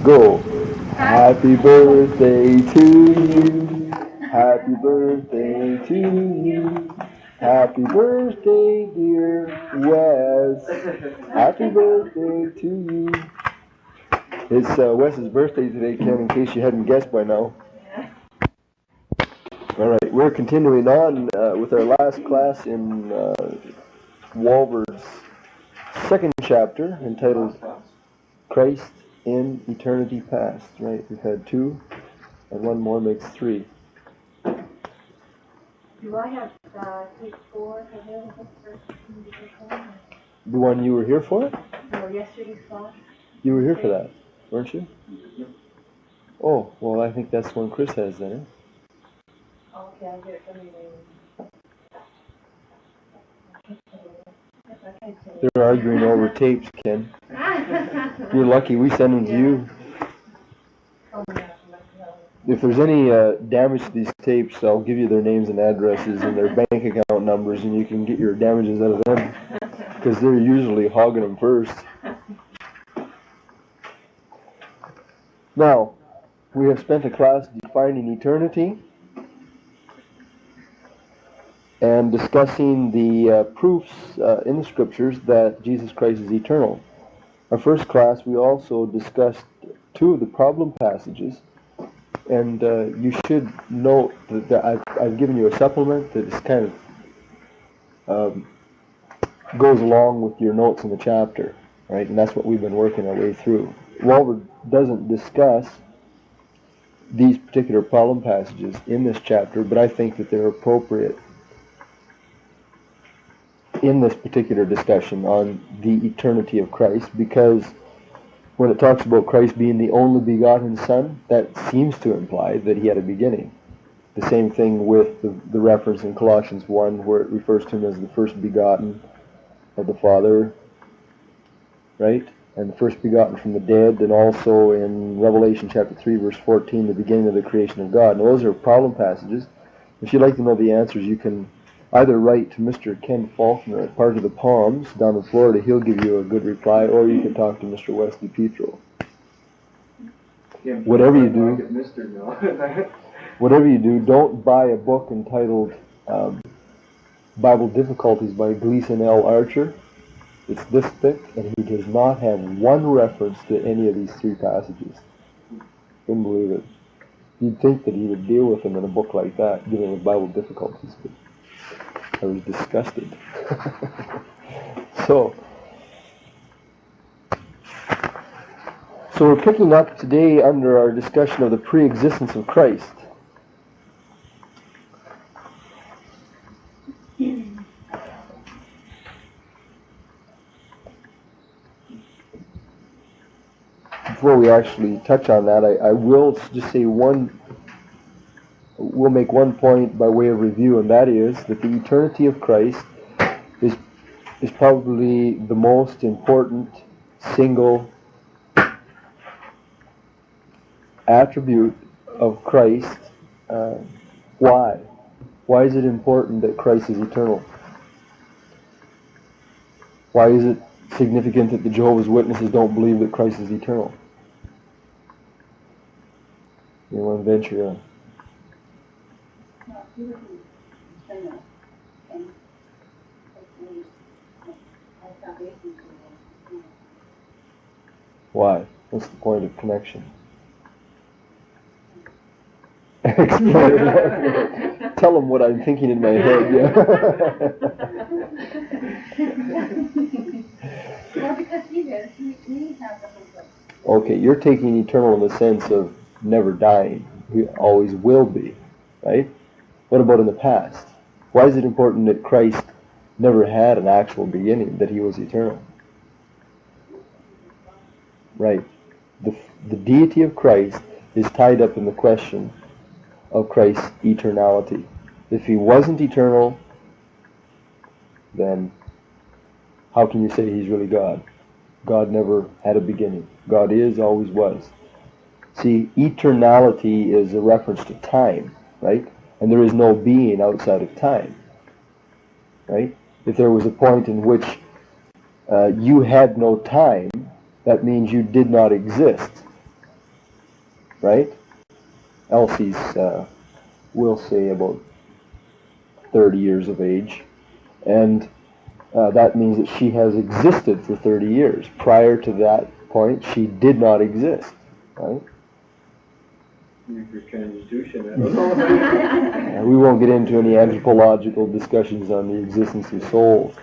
Go. Happy birthday to you. Happy birthday to you. Happy birthday, dear Wes. Happy birthday to you. It's Wes's birthday today, Ken, in case you hadn't guessed by now. All right, we're continuing on with our last class in Walbert's second chapter, entitled Christ in Eternity Past. Right, we've had two, and one more makes three. Do I have tape 4 available for The one you were here for? No, yesterday's class. You were here for that, weren't you? Oh, well, I think that's the one Chris has then, eh? Okay, I'll get it from you. They're arguing over tapes, Ken. You're lucky we send them to you. If there's any damage to these tapes, I'll give you their names and addresses and their bank account numbers, and you can get your damages out of them, because they're usually hogging them first. Now, we have spent a class defining eternity and discussing the proofs in the scriptures that Jesus Christ is eternal. Our first class, we also discussed two of the problem passages, and you should note that I've given you a supplement that is kind of goes along with your notes in the chapter, right? And that's what we've been working our way through. Walbert doesn't discuss these particular problem passages in this chapter, but I think that they're appropriate in this particular discussion on the eternity of Christ, because when it talks about Christ being the only begotten Son, that seems to imply that he had a beginning. The same thing with the reference in Colossians 1 where it refers to him as the first begotten of the Father, right? And the first begotten from the dead, and also in Revelation chapter 3 verse 14, the beginning of the creation of God. Now those are problem passages. If you'd like to know the answers, you can either write to Mr. Ken Faulkner at Park of the Palms down in Florida. He'll give you a good reply, or you can talk to Mr. Wesley Petro. Whatever you do, whatever you do, don't buy a book entitled Bible Difficulties by Gleason L. Archer. It's this thick, and he does not have one reference to any of these three passages. Couldn't believe it. You'd think that he would deal with them in a book like that, given the Bible Difficulties, but I was disgusted. So we're picking up today under our discussion of the pre-existence of Christ. Before we actually touch on that, I will just say we'll make one point by way of review, and that is that the eternity of Christ is probably the most important single attribute of Christ. Why? Why is it important that Christ is eternal? Why is it significant that the Jehovah's Witnesses don't believe that Christ is eternal? You want to venture on? Why? What's the point of connection? Explain it. Tell them what I'm thinking in my head. Yeah. Well, because he did. He has a whole. Okay, you're taking eternal in the sense of never dying. He always will be, right? What about in the past? Why is it important that Christ never had an actual beginning, that he was eternal? Right. The deity of Christ is tied up in the question of Christ's eternality. If he wasn't eternal, then how can you say he's really God? God never had a beginning. God is, always was. See, eternality is a reference to time, right? And there is no being outside of time, right? If there was a point in which you had no time, that means you did not exist. right? Elsie's, we'll say, about 30 years of age, and that means that she has existed for 30 years. Prior to that point, she did not exist, right? For Constitution, I don't know. We won't get into any anthropological discussions on the existence of souls,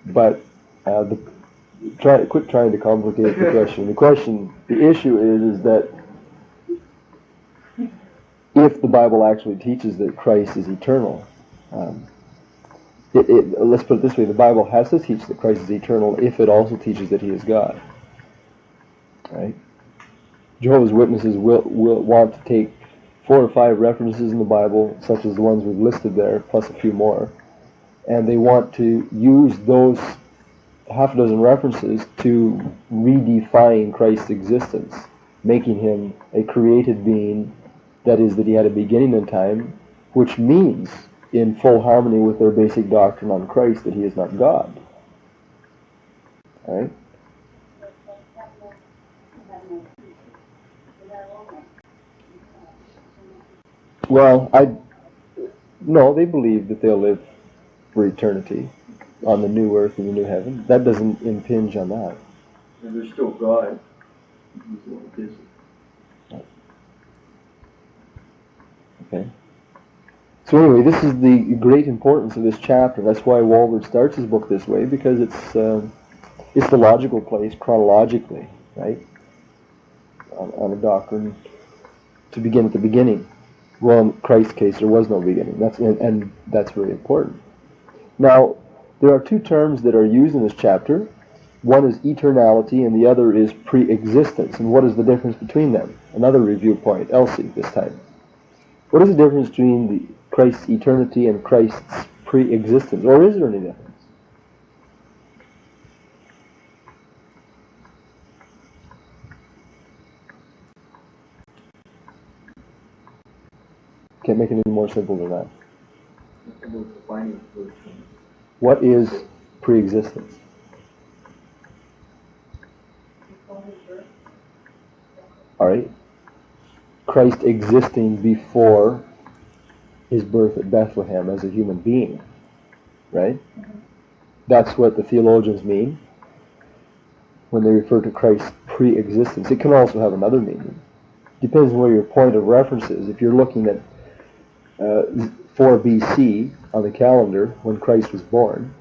but quit trying to complicate the question. The issue is that if the Bible actually teaches that Christ is eternal, let's put it this way, the Bible has to teach that Christ is eternal if it also teaches that he is God. Right? Jehovah's Witnesses will want to take 4 or 5 references in the Bible, such as the ones we've listed there, plus a few more, and they want to use those half a dozen references to redefine Christ's existence, making him a created being, that is, that he had a beginning in time, which means, in full harmony with their basic doctrine on Christ, that he is not God. All right? Well, no, they believe that they'll live for eternity on the new earth and the new heaven. That doesn't impinge on that. And they're still God. Okay. So anyway, this is the great importance of this chapter. That's why Walvoord starts his book this way, because it's the logical place chronologically, right? On a doctrine to begin at the beginning. Well, in Christ's case, there was no beginning. And that's very important. Now, there are 2 terms that are used in this chapter. One is eternality, and the other is pre-existence. And what is the difference between them? Another review point, Elsie, this time. What is the difference between Christ's eternity and Christ's pre-existence? Or is there any difference? Can't make it any more simple than that. What is pre-existence? All right. Christ existing before his birth at Bethlehem as a human being, right? That's what the theologians mean when they refer to Christ's pre-existence. It can also have another meaning. Depends on where your point of reference is. If you're looking at 4 BC on the calendar when Christ was born,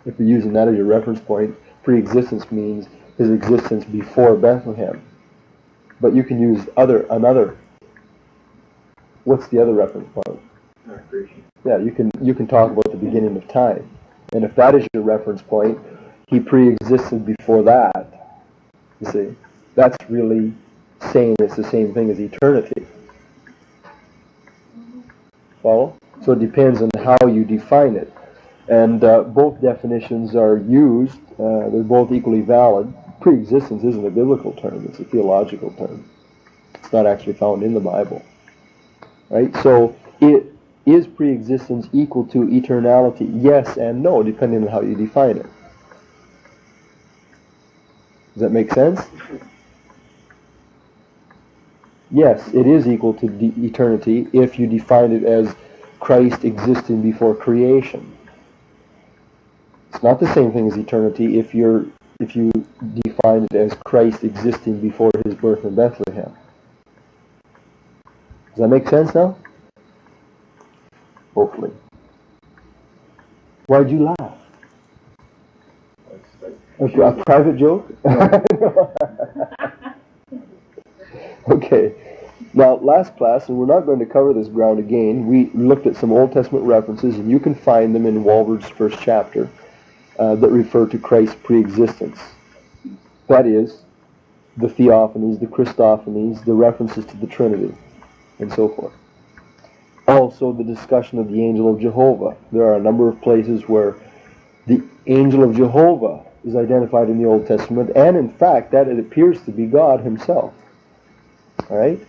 if you're using that as your reference point, pre-existence means his existence before Bethlehem. But you can use another. What's the other reference point? Yeah, you can talk about the beginning of time. And if that is your reference point, he pre-existed before that. You see, that's really saying it's the same thing as eternity. Follow? So it depends on how you define it. And both definitions are used. They're both equally valid. Pre-existence isn't a biblical term. It's a theological term. It's not actually found in the Bible. Right? So is pre-existence equal to eternality? Yes and no, depending on how you define it. Does that make sense? Yes, it is equal to eternity if you define it as Christ existing before creation. It's not the same thing as eternity if you define it as Christ existing before his birth in Bethlehem. Does that make sense now? Hopefully. Why'd you laugh? A private joke? Okay. Now, last class, and we're not going to cover this ground again, we looked at some Old Testament references, and you can find them in Walvoord's first chapter that refer to Christ's pre-existence. That is, the theophanies, the Christophanies, the references to the Trinity, and so forth. Also, the discussion of the angel of Jehovah. There are a number of places where the angel of Jehovah is identified in the Old Testament, and in fact, that it appears to be God himself. All right?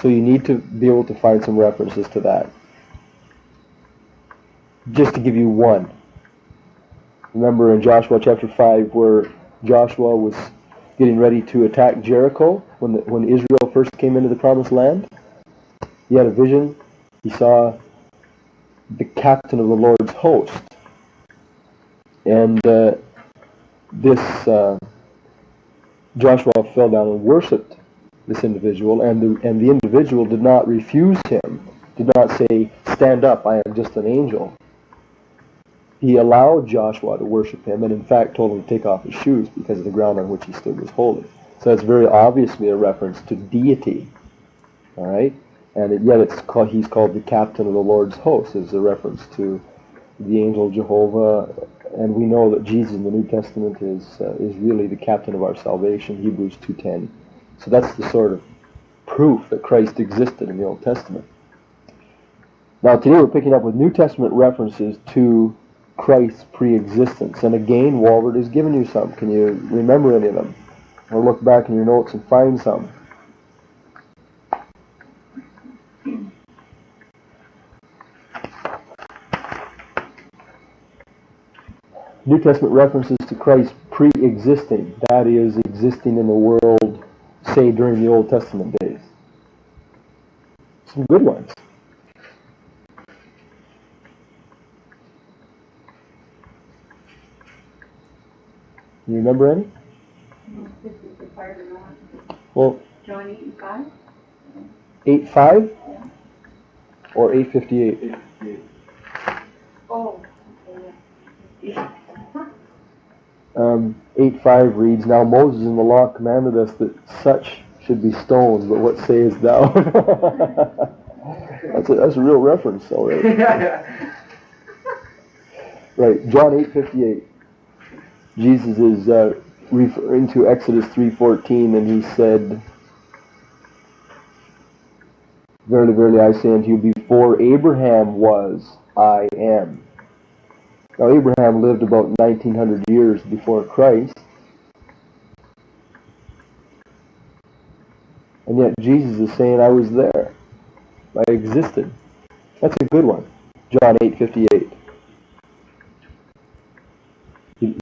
So you need to be able to find some references to that. Just to give you one. Remember in Joshua chapter 5 where Joshua was getting ready to attack Jericho when Israel first came into the Promised Land. He had a vision. He saw the captain of the Lord's host. And Joshua fell down and worshipped this individual, and the individual did not refuse him, did not say, "Stand up, I am just an angel." He allowed Joshua to worship him, and in fact told him to take off his shoes because the ground on which he stood was holy. So that's very obviously a reference to deity. All right, and yet he's called the captain of the Lord's host, as a reference to the angel Jehovah. And we know that Jesus in the New Testament is really the captain of our salvation, Hebrews 2:10. So that's the sort of proof that Christ existed in the Old Testament. Now today we're picking up with New Testament references to Christ's pre-existence. And again, Walbert has given you some. Can you remember any of them? Or look back in your notes and find some. New Testament references to Christ pre-existing, that is, existing in the world, say, during the Old Testament days. Some good ones. You remember any? Well, John 8:5? 8:5 Yeah. or 8:58? Oh, okay. 8:5 reads, "Now Moses in the law commanded us that such should be stoned, but what sayest thou?" That's a real reference, though, right? Right, John 8:58. Jesus is referring to Exodus 3:14, and he said, "Verily, verily, I say unto you, before Abraham was, I am." Now, Abraham lived about 1900 years before Christ, and yet Jesus is saying, "I was there. I existed." That's a good one. John 8:58.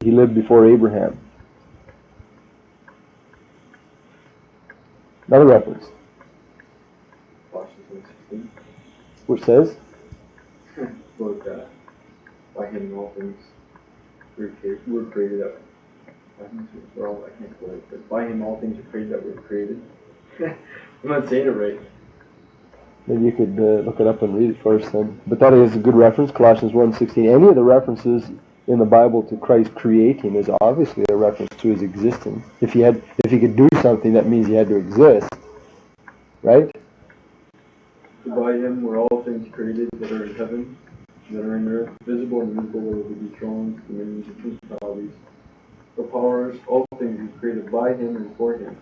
He lived before Abraham. Another reference, which says, By him all things were created up. Well, I can't quote it, but by him all things are created that were created. I'm not saying it right. maybe you could look it up and read it first then. But that is a good reference, Colossians 1:16. Any of the references in the Bible to Christ creating is obviously a reference to his existence. If he could do something, that means he had to exist, right? By him were all things created that are in heaven, that are in earth, visible and invisible, whether they be thrones, dominions, and principalities, the powers, all things were created by him and for him.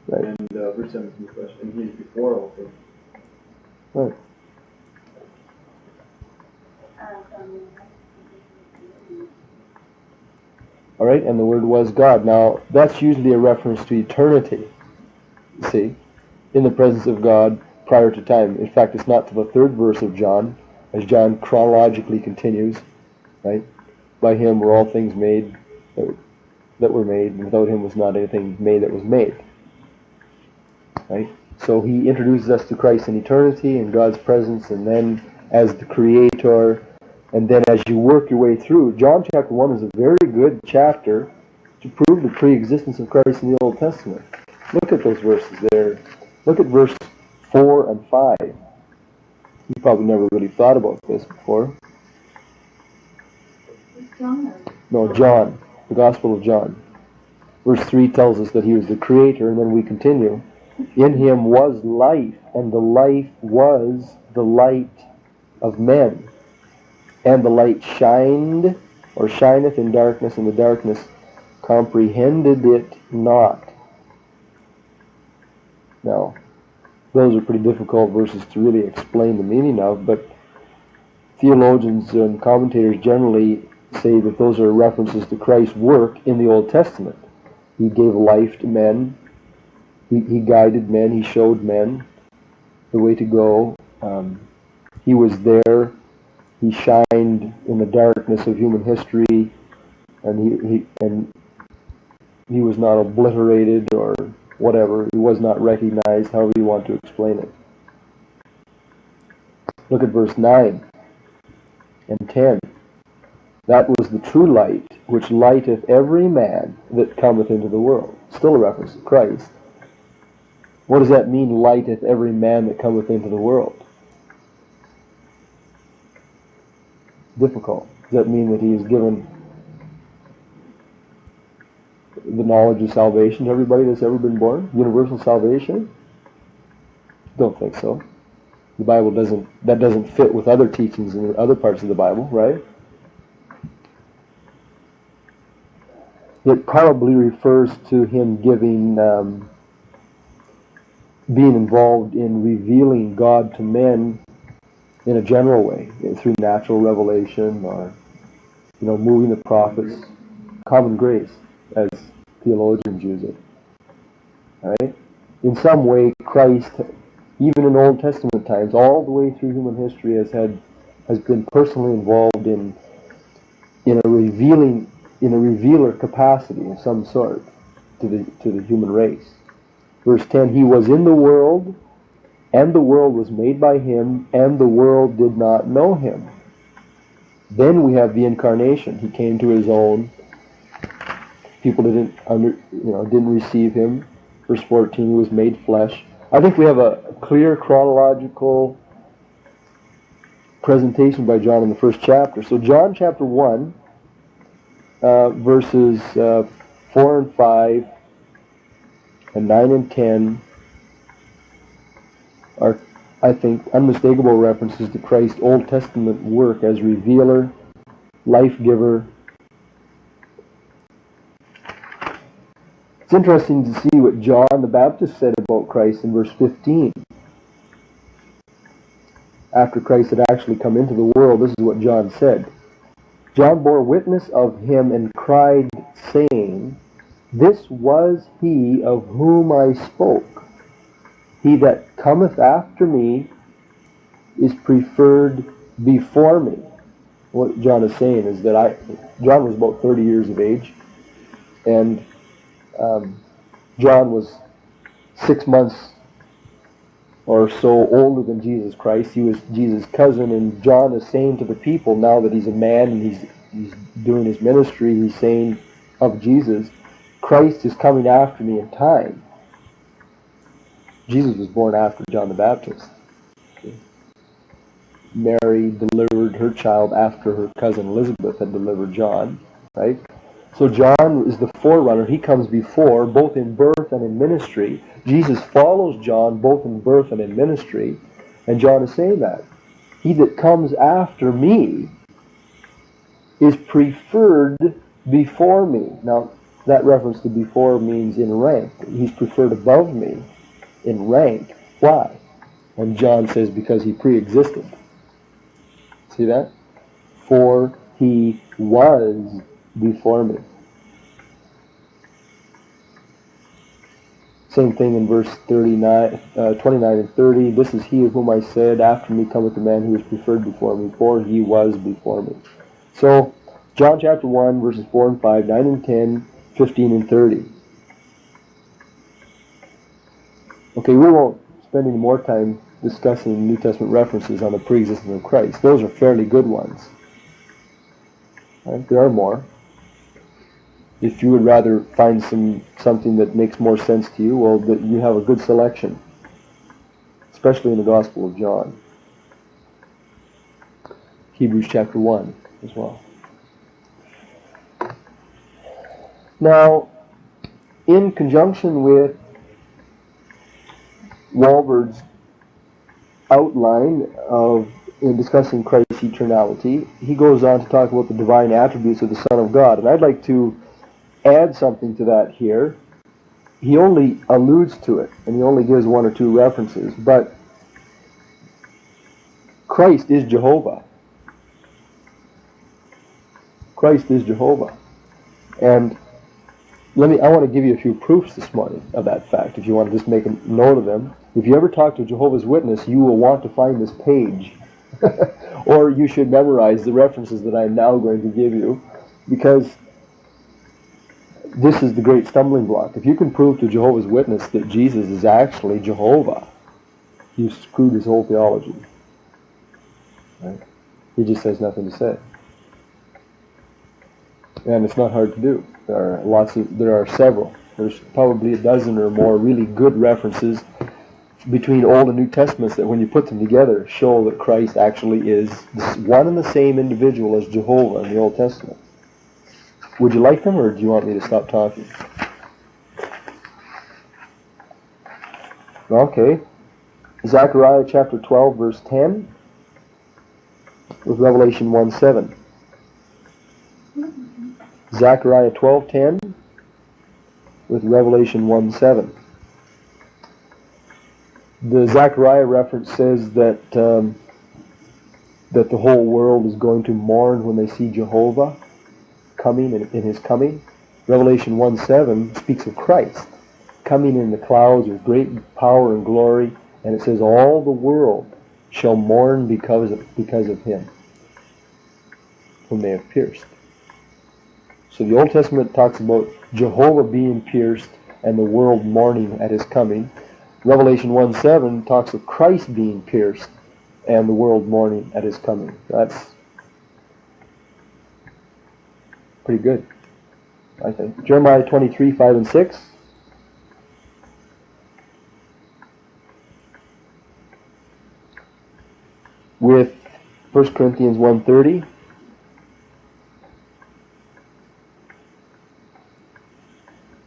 Right. And verse 17 question, and he is before all things. Right. All right, and the Word was God. Now, that's usually a reference to eternity, you see, in the presence of God prior to time. In fact, it's not to the third verse of John, as John chronologically continues, right? By him were all things made that were made, and without him was not anything made that was made. Right? So he introduces us to Christ in eternity, in God's presence, and then as the Creator. And then as you work your way through, John chapter 1 is a very good chapter to prove the pre-existence of Christ in the Old Testament. Look at those verses there. Look at verse 4 and 5. You probably never really thought about this before. No, John, the Gospel of John. Verse 3 tells us that he was the Creator, and then we continue. In him was life, and the life was the light of men. And the light shined, or shineth in darkness, and the darkness comprehended it not. Now, those are pretty difficult verses to really explain the meaning of, but theologians and commentators generally say that those are references to Christ's work in the Old Testament. He gave life to men. He guided men. He showed men the way to go. He was there. He shined in the darkness of human history, and He was not obliterated or whatever. He was not recognized, however you want to explain it. Look at verse 9 and 10. That was the true light, which lighteth every man that cometh into the world. Still a reference to Christ. What does that mean, lighteth every man that cometh into the world? Difficult. Does that mean that he is given the knowledge of salvation to everybody that's ever been born? Universal salvation? Don't think so. The Bible doesn't fit with other teachings in other parts of the Bible, right? It probably refers to him giving, being involved in revealing God to men in a general way, through natural revelation or, moving the prophets, common grace, as theologians use it. All right? In some way, Christ, even in Old Testament times, all the way through human history, has been personally involved in a revealer capacity of some sort to the human race. Verse 10, he was in the world, and the world was made by him, and the world did not know him. Then we have the incarnation. He came to his own. People didn't receive him. Verse 14, he was made flesh. I think we have a clear chronological presentation by John in the first chapter. So John chapter 1, verses 4 and 5 and 9 and 10 are, I think, unmistakable references to Christ's Old Testament work as revealer, life-giver. It's interesting to see what John the Baptist said about Christ in verse 15. After Christ had actually come into the world, this is what John said. John bore witness of him and cried, saying, This was he of whom I spoke. He that cometh after me is preferred before me. What John is saying is that John was about 30 years of age, and John was 6 months or so older than Jesus Christ. He was Jesus' cousin, and John is saying to the people, now that he's a man and he's doing his ministry, he's saying of Jesus, Christ is coming after me in time. Jesus was born after John the Baptist. Mary delivered her child after her cousin Elizabeth had delivered John, right? So John is the forerunner. He comes before, both in birth and in ministry. Jesus follows John both in birth and in ministry. And John is saying that. He that comes after me is preferred before me. Now, that reference to before means in rank. He's preferred above me in rank. Why? And John says because he pre-existed. See that? For he was before me. Same thing in verse 29 and 30. This is he of whom I said, after me cometh the man who is preferred before me, for he was before me. So, John chapter 1, verses 4 and 5, 9 and 10, 15 and 30. Okay, we won't spend any more time discussing New Testament references on the pre-existence of Christ. Those are fairly good ones. Right? There are more. If you would rather find something that makes more sense to you, well, that you have a good selection, especially in the Gospel of John. Hebrews chapter 1 as well. Now, in conjunction with Walberg's outline in discussing Christ's eternality, he goes on to talk about the divine attributes of the Son of God. And I'd like to add something to that here. He only alludes to it, and he only gives one or two references, but Christ is Jehovah. Christ is Jehovah. And I want to give you a few proofs this morning of that fact, if you want to just make a note of them. If you ever talk to a Jehovah's Witness, you will want to find this page. Or you should memorize the references that I'm now going to give you, because this is the great stumbling block. If you can prove to Jehovah's Witness that Jesus is actually Jehovah, you've screwed his whole theology. Right? He just has nothing to say. And it's not hard to do. There are several. There's probably a dozen or more really good references between Old and New Testaments that when you put them together show that Christ actually is one and the same individual as Jehovah in the Old Testament. Would you like them, or do you want me to stop talking? Okay. Zechariah chapter 12 verse 10 with Revelation 1:7. Zechariah 12:10 with Revelation 1:7. The Zechariah reference says that that the whole world is going to mourn when they see Jehovah coming in his coming. Revelation 1:7 speaks of Christ coming in the clouds with great power and glory, and it says all the world shall mourn because of him whom they have pierced. So the Old Testament talks about Jehovah being pierced and the world mourning at his coming. Revelation 1:7 talks of Christ being pierced and the world mourning at his coming. That's pretty good, I think. Jeremiah 23:5 and 6. With 1 Corinthians 1:30.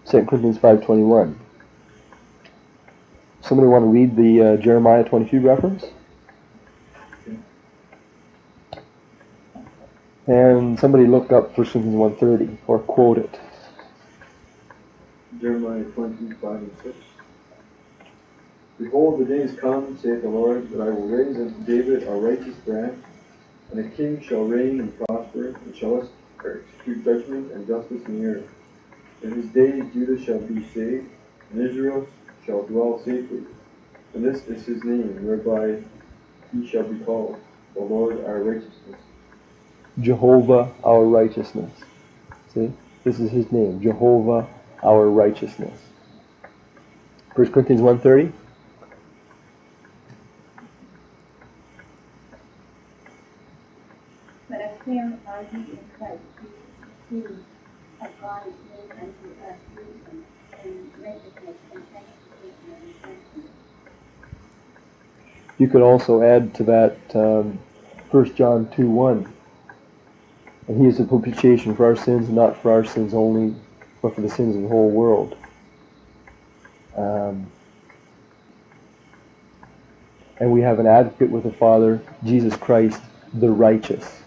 Second Corinthians 5:21. Somebody want to read the Jeremiah 23 reference? And somebody look up 1 Corinthians 1:30 or quote it. Jeremiah 23:5-6. Behold, the days come, saith the Lord, that I will raise unto David a righteous branch, and a king shall reign and prosper, and shall execute judgment and justice in the earth. In his days Judah shall be saved, and Israel shall dwell safely. And this is his name, whereby he shall be called, the Lord our righteousness. Jehovah our righteousness. See? This is his name, Jehovah our righteousness. 1 Corinthians 1:30. But of him are ye in Christ Jesus, who of God is made unto us wisdom and righteousness and sanctification and redemption. You could also add to that 1 John 2:1. And he is the propitiation for our sins, not for our sins only, but for the sins of the whole world. And we have an advocate with the Father, Jesus Christ, the righteous.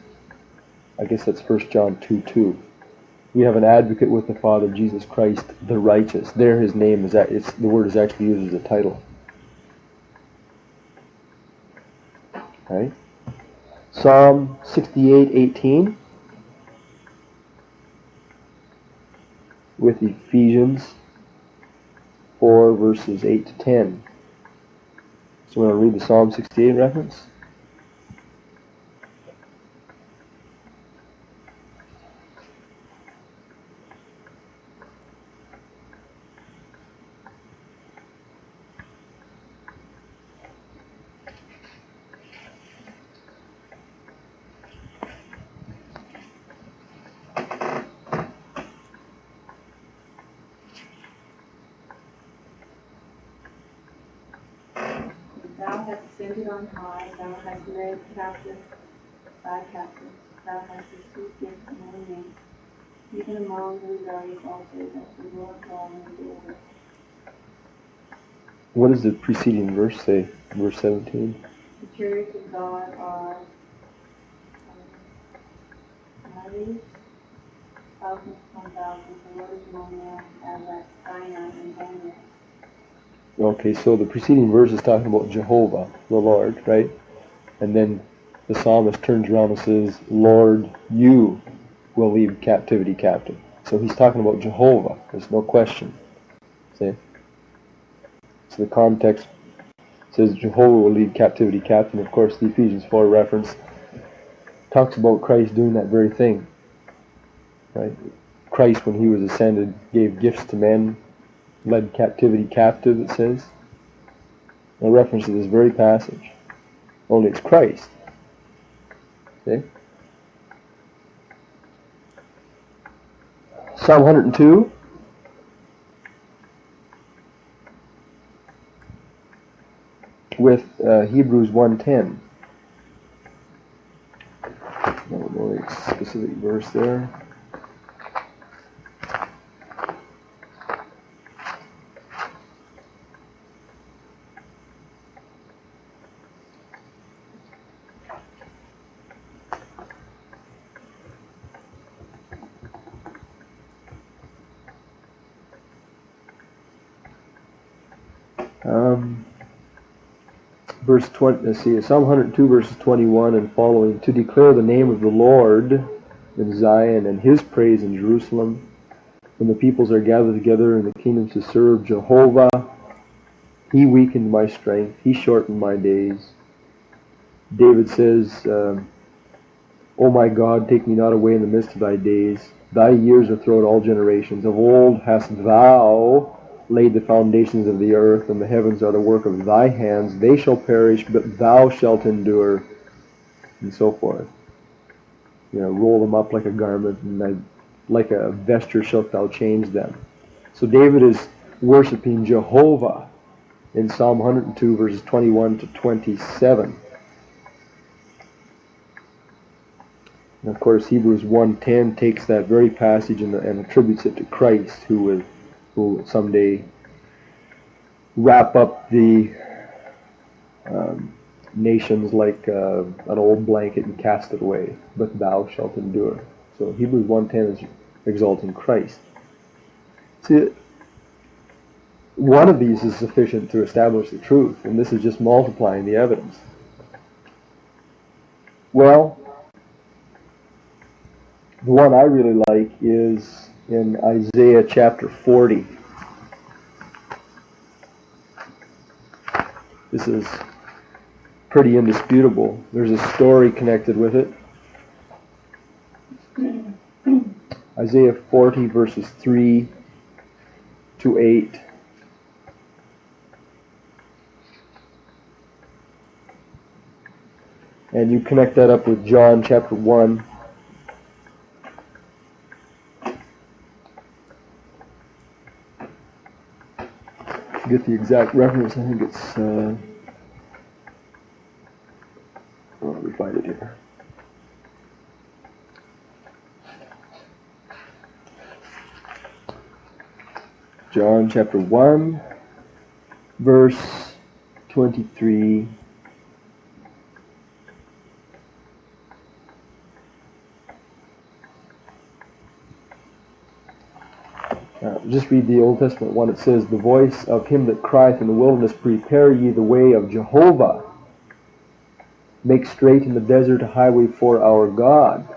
I guess that's 1 John 2:2. We have an advocate with the Father, Jesus Christ, the righteous. There his name is, the word is actually used as a title. Right? Psalm 68:18 with Ephesians 4 verses 8 to 10. So we're going to read the Psalm 68 reference. Thou hast ascended on high, thou hast led captive thy captives, thou hast received gifts of many names, even among the rebellious also, that the Lord God may deliver. What does the preceding verse say? Verse 17. The chariots of God are mighty, thousands upon thousands, the Lord is among them, as at Sinai and Daniel. Okay, so the preceding verse is talking about Jehovah, the Lord, right? And then the psalmist turns around and says, Lord, you will lead captivity captive. So he's talking about Jehovah. There's no question. See? So the context says Jehovah will lead captivity captive. And of course, the Ephesians 4 reference talks about Christ doing that very thing. Right? Christ, when he was ascended, gave gifts to men, led captivity captive, it says. A reference to this very passage. Only it's Christ. Okay? Psalm 102. With Hebrews 1:10. I don't know the specific verse there. Verse 20, let's see, Psalm 102, verses 21 and following, to declare the name of the Lord in Zion and his praise in Jerusalem, when the peoples are gathered together and the kingdoms to serve Jehovah. He weakened my strength, he shortened my days. David says, O my God, take me not away in the midst of thy days. Thy years are throughout all generations. Of old hast thou laid the foundations of the earth, and the heavens are the work of thy hands. They shall perish, but thou shalt endure, and so forth. Roll them up like a garment, and like a vesture shalt thou change them. So David is worshiping Jehovah in Psalm 102, verses 21 to 27. And of course, Hebrews 1:10 takes that very passage and attributes it to Christ, who will someday wrap up the nations like an old blanket and cast it away, but thou shalt endure. So Hebrews 1:10 is exalting Christ. See, one of these is sufficient to establish the truth, and this is just multiplying the evidence. Well, the one I really like is in Isaiah chapter 40. This is pretty indisputable. There's a story connected with it. Isaiah 40 verses 3 to 8. And you connect that up with John chapter 1. To get the exact reference, I think it's... let me find it here. John chapter 1, verse 23. Just read the Old Testament one. It says, the voice of him that crieth in the wilderness, prepare ye the way of Jehovah. Make straight in the desert a highway for our God.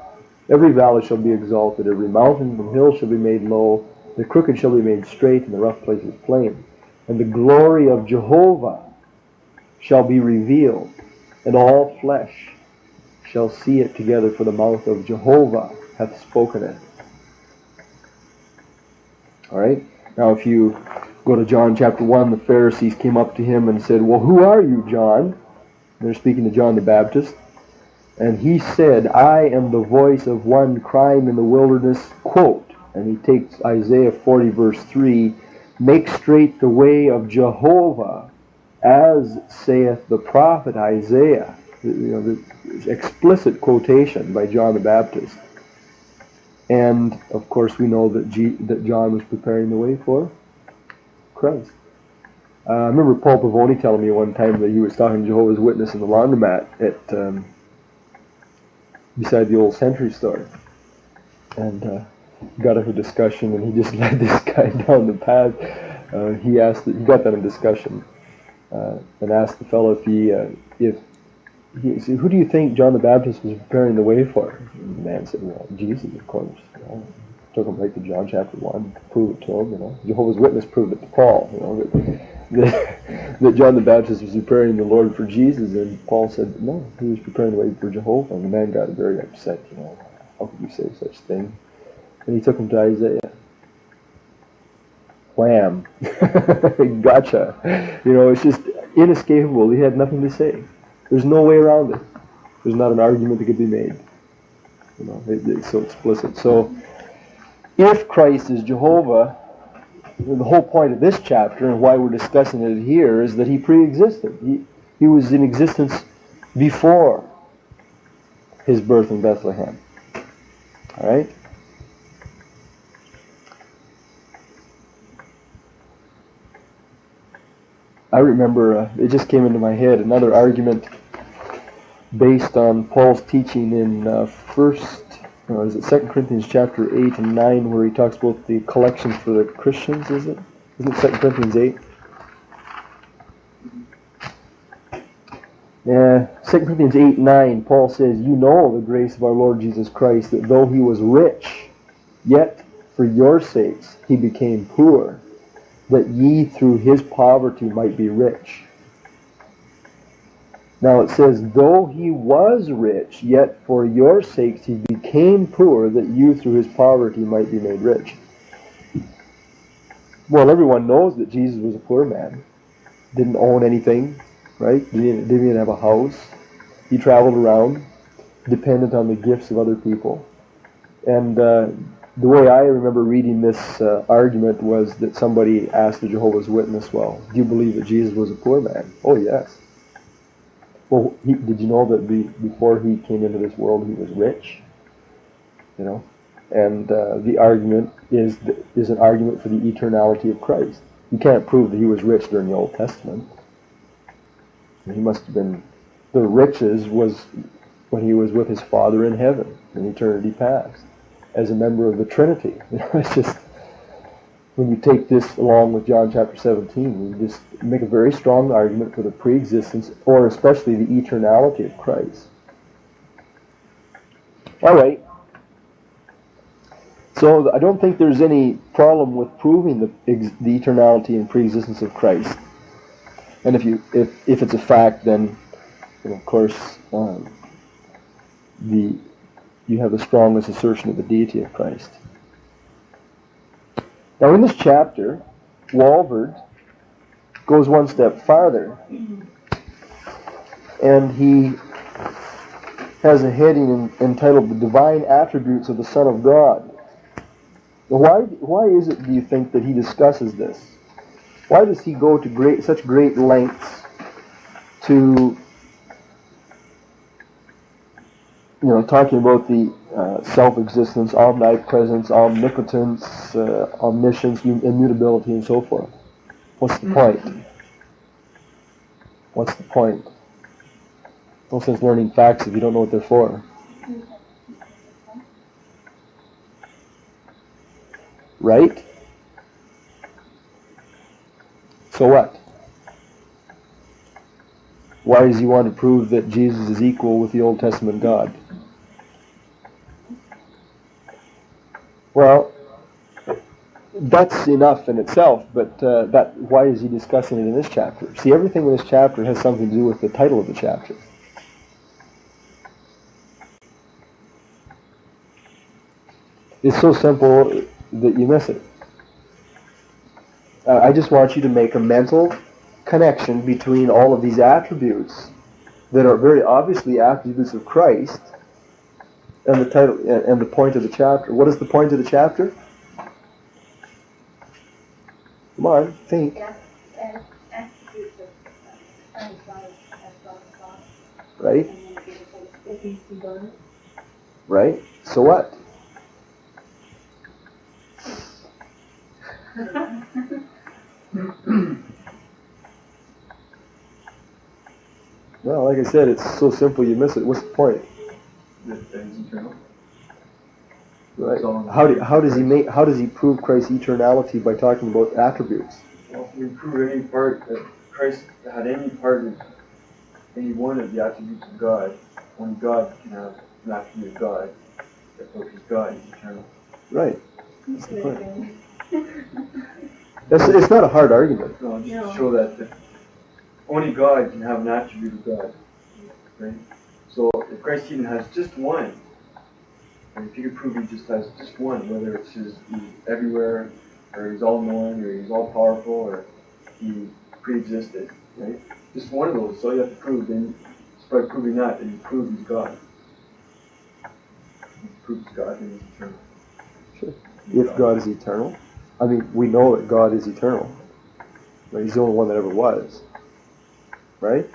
Every valley shall be exalted, every mountain and hill shall be made low. The crooked shall be made straight, and the rough places plain. And the glory of Jehovah shall be revealed, and all flesh shall see it together, for the mouth of Jehovah hath spoken it. All right? Now if you go to John chapter 1, the Pharisees came up to him and said, well, who are you, John? They're speaking to John the Baptist. And he said, I am the voice of one crying in the wilderness, quote, and he takes Isaiah 40 verse 3, make straight the way of Jehovah, as saith the prophet Isaiah. The explicit quotation by John the Baptist. And, of course, we know that John was preparing the way for Christ. I remember Paul Pavoni telling me one time that he was talking to Jehovah's Witness in the laundromat at beside the old Century store. And got into a discussion, and he just led this guy down the path. He got that in discussion and asked the fellow if he said, who do you think John the Baptist was preparing the way for? And the man said, well, Jesus, of course. Took him right to John chapter 1 to prove it to him. Jehovah's Witness proved it to Paul. That John the Baptist was preparing the Lord for Jesus, and Paul said, no, he was preparing the way for Jehovah. And the man got very upset. How could you say such thing? And he took him to Isaiah. Wham. Gotcha. You know, it's just inescapable. He had nothing to say. There's no way around it. There's not an argument that could be made. You know, it's so explicit. So, if Christ is Jehovah, the whole point of this chapter and why we're discussing it here is that he pre-existed. He was in existence before his birth in Bethlehem. All right? I remember, it just came into my head, another argument based on Paul's teaching in 2 Corinthians chapter 8 and 9, where he talks about the collections for the Christians, is it? Isn't it 2 Corinthians 8? Yeah, 2 Corinthians 8, 9, Paul says, "You know the grace of our Lord Jesus Christ, that though he was rich, yet for your sakes he became poor, that ye through his poverty might be rich." Now it says, "Though he was rich, yet for your sakes he became poor, that you through his poverty might be made rich." Well, everyone knows that Jesus was a poor man. Didn't own anything, right? Didn't even have a house. He traveled around, dependent on the gifts of other people. And the way I remember reading this argument was that somebody asked the Jehovah's Witness, "Well, do you believe that Jesus was a poor man?" "Oh, yes." "Well, did you know that before he came into this world, he was rich?" You know, and the argument is an argument for the eternality of Christ. You can't prove that he was rich during the Old Testament. He must have been. The riches was when he was with his Father in heaven in eternity past, as a member of the Trinity. You know, it's just, when you take this along with John chapter 17, you just make a very strong argument for the pre-existence, or especially the eternality of Christ. All right. So I don't think there's any problem with proving the eternality and pre-existence of Christ. And if it's a fact, then, of course, you have the strongest assertion of the deity of Christ. Now, in this chapter, Walvoord goes one step farther, and he has a heading entitled "The Divine Attributes of the Son of God." Why is it, do you think, that he discusses this? Why does he go to such great lengths to, talking about the self-existence, omnipresence, omnipotence, omniscience, immutability, and so forth? What's the point? What's the point? No sense learning facts if you don't know what they're for. Right? So what? Why does he want to prove that Jesus is equal with the Old Testament God? Well, that's enough in itself, but why is he discussing it in this chapter? See, everything in this chapter has something to do with the title of the chapter. It's so simple that you miss it. I just want you to make a mental connection between all of these attributes that are very obviously attributes of Christ and the title and the point of the chapter. What is the point of the chapter? Come on, think. Right? Right? So what? Well, like I said, it's so simple you miss it. What's the point? That is eternal. Right. How does he prove Christ's eternality by talking about attributes? Well, if we prove any part that Christ had any part in any one of the attributes of God, only God can have an attribute of God. Therefore, because God is eternal. Right. That's the point. It's not a hard argument. No, just to show that only God can have an attribute of God. Right? So if Christ even has just one, And if you could prove he just has just one, whether it's he's everywhere, or he's all knowing, or he's all powerful, or he pre-existed, right? Just one of those. So you have to prove. Then, just by proving that, then you prove he's God. He proves God, and he's eternal. Sure. If God is eternal, I mean, we know that God is eternal. Right? He's the only one that ever was. Right?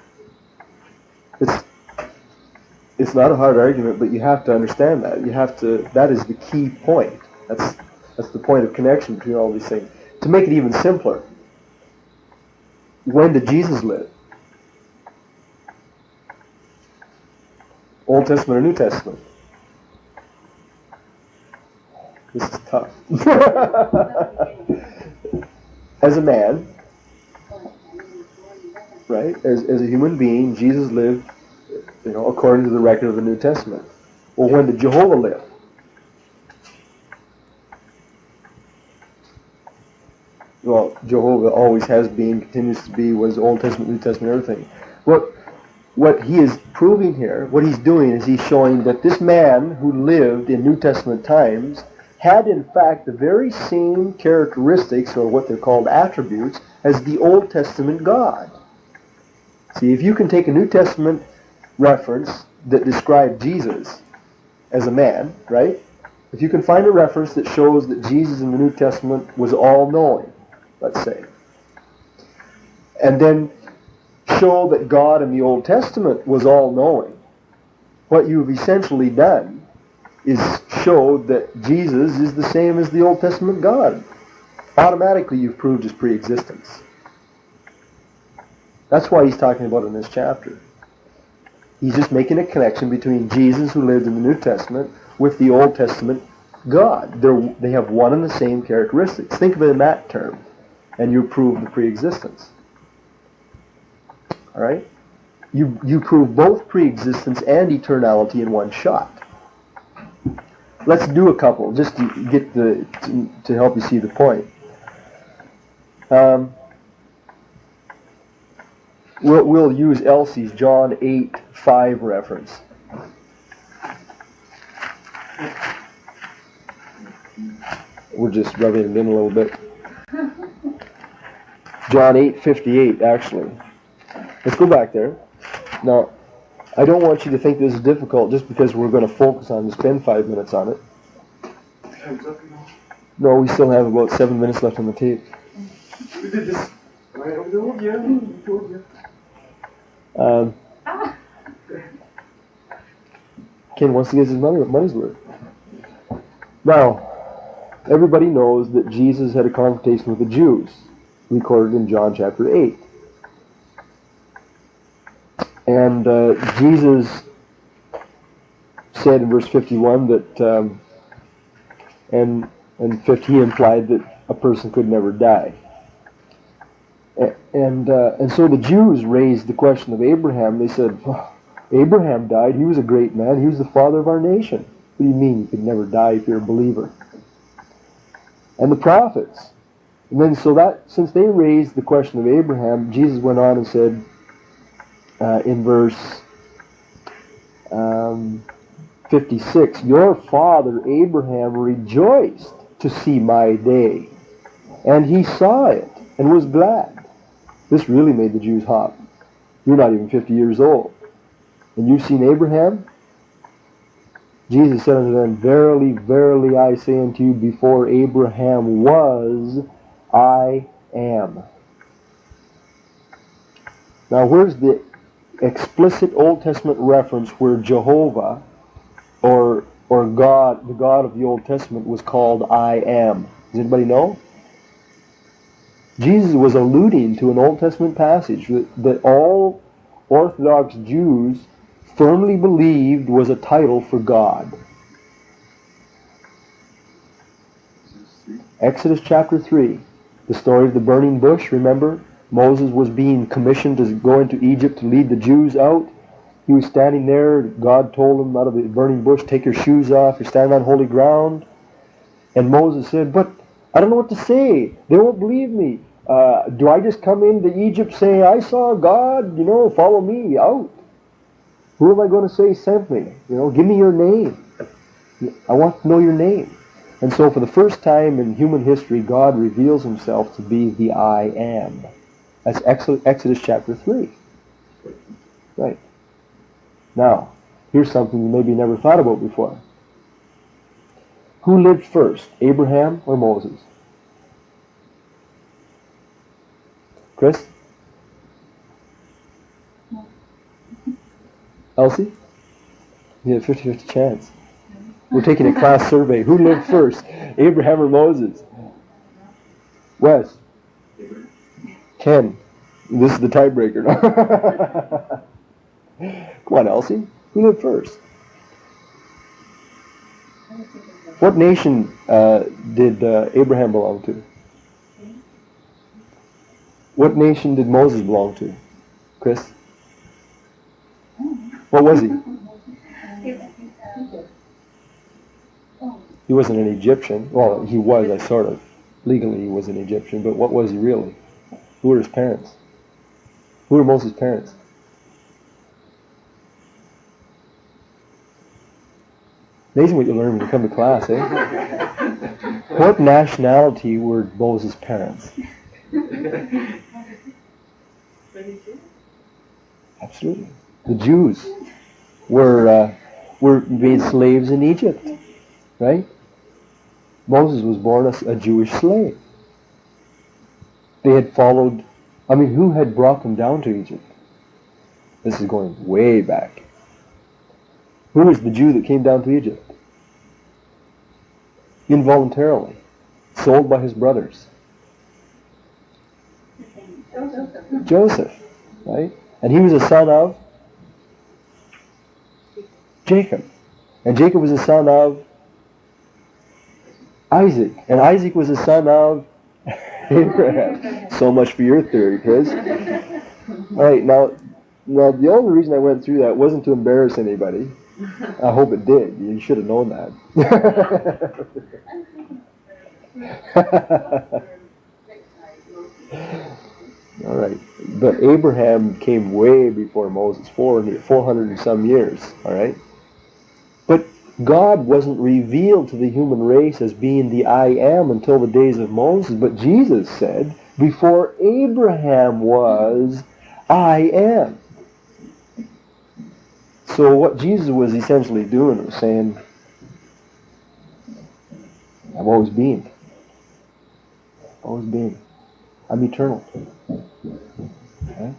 It's not a hard argument, but you have to understand that. You have to. That is the key point. That's the point of connection between all these things. To make it even simpler, when did Jesus live? Old Testament or New Testament? This is tough. As a man, right? As a human being, Jesus lived, according to the record of the New Testament. Well, when did Jehovah live? Well, Jehovah always has been, continues to be, was Old Testament, New Testament, everything. What he is proving here, what he's doing is he's showing that this man who lived in New Testament times had in fact the very same characteristics, or what they're called attributes, as the Old Testament God. See, if you can take a New Testament reference that described Jesus as a man, right? If you can find a reference that shows that Jesus in the New Testament was all-knowing, let's say, and then show that God in the Old Testament was all-knowing, what you've essentially done is show that Jesus is the same as the Old Testament God. Automatically you've proved his pre-existence. That's why he's talking about it in this chapter. He's just making a connection between Jesus, who lived in the New Testament, with the Old Testament God. They have one and the same characteristics. Think of it in that term, and you prove the pre-existence. All right? You prove both pre-existence and eternality in one shot. Let's do a couple, just to get to help you see the point. We'll use Elsie's John 8:5 reference. We're just rubbing it in a little bit. John 8:58, actually. Let's go back there. Now, I don't want you to think this is difficult just because we're going to focus on, spend 5 minutes on it. No, we still have about 7 minutes left on the tape. We did this. I told you. Ken wants to get his money's worth. Now, everybody knows that Jesus had a confrontation with the Jews, recorded in John chapter 8. And Jesus said in verse 51 that, and 50 implied that a person could never die. And so the Jews raised the question of Abraham. They said, Abraham died. He was a great man. He was the father of our nation. What do you mean you could never die if you're a believer? And the prophets. And then since they raised the question of Abraham, Jesus went on and said in verse 56, your father Abraham rejoiced to see my day, and he saw it and was glad. This really made the Jews hot. You're not even 50 years old, and you've seen Abraham? Jesus said unto them, verily, verily, I say unto you, before Abraham was, I am. Now, where's the explicit Old Testament reference where Jehovah, or God, the God of the Old Testament, was called I am? Does anybody know? Jesus was alluding to an Old Testament passage that all Orthodox Jews firmly believed was a title for God. Exodus chapter 3, the story of the burning bush, remember? Moses was being commissioned to go into Egypt to lead the Jews out. He was standing there. God told him out of the burning bush, take your shoes off. You're standing on holy ground. And Moses said, but I don't know what to say. They won't believe me. Do I just come into Egypt saying, I saw God, follow me out? Who am I going to say sent me? Give me your name. I want to know your name. And so for the first time in human history, God reveals himself to be the I am. That's Exodus chapter 3. Right. Now, here's something you maybe never thought about before. Who lived first, Abraham or Moses? Chris? Elsie? You had a 50-50 chance. We're taking a class survey. Who lived first, Abraham or Moses? Wes? Ken? This is the tiebreaker. Come on, Elsie. Who lived first? What nation did Abraham belong to? What nation did Moses belong to? Chris? What was he? He wasn't an Egyptian. Well, he was, sort of. Legally, he was an Egyptian, but what was he really? Who were his parents? Who were Moses' parents? Amazing what you learn when you come to class, eh? What nationality were Moses' parents? Absolutely. The Jews were made slaves in Egypt, right? Moses was born a Jewish slave. They had followed, who had brought them down to Egypt? This is going way back. Who was the Jew that came down to Egypt? Involuntarily. Sold by his brothers. Joseph, right? And he was a son of Jacob. And Jacob was a son of Isaac. And Isaac was a son of Abraham. So much for your theory, Chris. All right, now the only reason I went through that wasn't to embarrass anybody. I hope it did. You should have known that. All right. But Abraham came way before Moses, 400 and some years. All right. But God wasn't revealed to the human race as being the I am until the days of Moses. But Jesus said, before Abraham was, I am. So what Jesus was essentially doing was saying, I've always been. Always been. I'm eternal. Okay?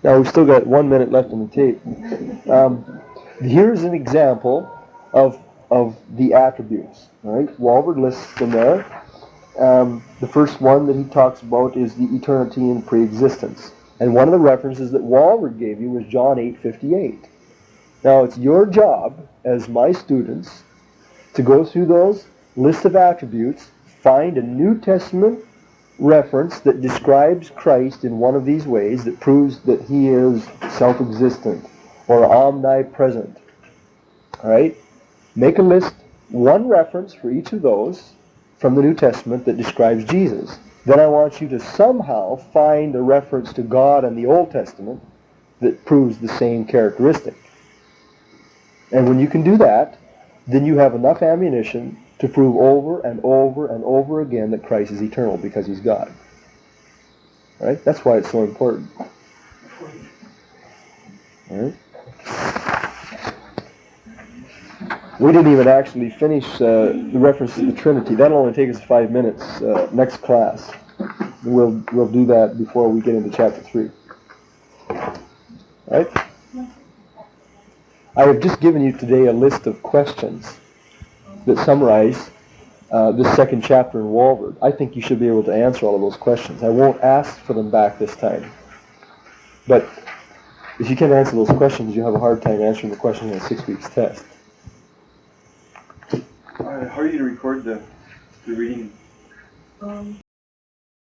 Now we've still got 1 minute left on the tape. Here's an example of the attributes. All right, Walford lists them there. The first one that he talks about is the eternity and pre-existence. And one of the references that Walford gave you was John 8:58. Now it's your job as my students to go through those lists of attributes, find a New Testament reference that describes Christ in one of these ways that proves that he is self-existent or omnipresent. All right? Make a list, one reference for each of those from the New Testament that describes Jesus. Then I want you to somehow find a reference to God in the Old Testament that proves the same characteristic. And when you can do that, then you have enough ammunition to prove over and over and over again that Christ is eternal because he's God. All right? That's why it's so important. All right? We didn't even actually finish the reference to the Trinity. That'll only take us 5 minutes next class. We'll do that before we get into chapter 3. All right? I have just given you today a list of questions that summarize this second chapter in Walford. I think you should be able to answer all of those questions. I won't ask for them back this time. But if you can't answer those questions, you have a hard time answering the questions in a 6 weeks test. How are you going to record the reading?